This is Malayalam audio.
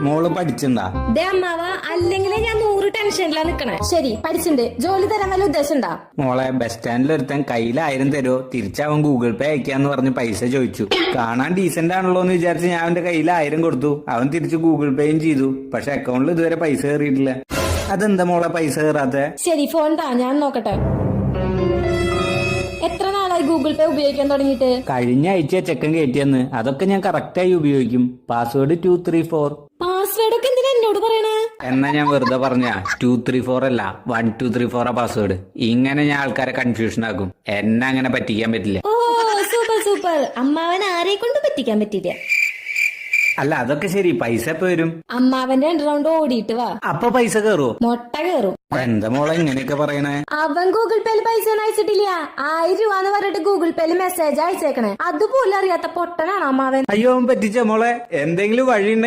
മോള് പഠിച്ചിണ്ടാ? അമ്മാവ അല്ലെങ്കിലേ ഞാൻ 100 ടെൻഷനിലാ നിക്കണേ. ശരി പഠിച്ചിണ്ട്, ജോലി തരാൻ വല്ല ഉദ്ദേശം ഉണ്ടാ? മോളെ, ബസ് സ്റ്റാൻഡിൽ ഒരുത്തൻ കയ്യിൽ 1000 തരുമോ, തിരിച്ചവൻ ഗൂഗിൾ പേ അയക്കാന്ന് പറഞ്ഞ് പൈസ ചോദിച്ചു. കാണാൻ ഡീസന്റ് ആണല്ലോ എന്ന് വിചാരിച്ച് ഞാൻ അവന്റെ കയ്യിൽ 1000 കൊടുത്തു. അവൻ തിരിച്ച് ഗൂഗിൾ പേയും ചെയ്തു. പക്ഷെ അക്കൗണ്ടിൽ ഇതുവരെ പൈസ കയറിയിട്ടില്ല. അതെന്താ മോളെ പൈസ കയറാത്തെ? ശരി ഫോൺ താ, ഞാൻ നോക്കട്ടെ. എത്ര നാളായി ഗൂഗിൾ പേ ഉപയോഗിക്കാൻ തുടങ്ങിയിട്ട്? കഴിഞ്ഞ ആഴ്ച ചെക്കൻ കയറ്റിയെന്ന്. അതൊക്കെ ഞാൻ കറക്റ്റായി ഉപയോഗിക്കും. പാസ്വേഡ് 234. പാസ്വേഡ് ഒക്കെ എന്തിനാ എന്നോട് പറയണേ? എന്നാ ഞാൻ വെറുതെ പറഞ്ഞ 234 അല്ല 1234 പാസ്വേഡ്. ഇങ്ങനെ ഞാൻ ആൾക്കാരെ കൺഫ്യൂഷൻ ആക്കും. എന്നെ അങ്ങനെ പറ്റിക്കാൻ പറ്റില്ല. ഓ സൂപ്പർ സൂപ്പർ. അമ്മാവൻ ആരെ കൊണ്ട് പറ്റിക്കാൻ പറ്റില്ല. അല്ല അതൊക്കെ ശരി, പൈസ എപ്പോ വരും? അമ്മാവന്റെ 2 റൗണ്ട് ഓടിയിട്ട് വാ, അപ്പൊ പൈസ കയറുവോ? മൊട്ട കേറും. എന്താ മോളെ ഇങ്ങനെയൊക്കെ പറയണേ? അവൻ ഗൂഗിൾ പേയിൽ പൈസ ഒന്നും അയച്ചിട്ടില്ല. 1000 രൂപ എന്ന് പറഞ്ഞിട്ട് ഗൂഗിൾ പേയിൽ മെസ്സേജ് അയച്ചേക്കണേ. അതുപോലും അറിയാത്ത പൊട്ടനാണ് അമ്മാവൻ. അയ്യോ, അവൻ പറ്റിച്ച മോളെ. എന്തെങ്കിലും വഴി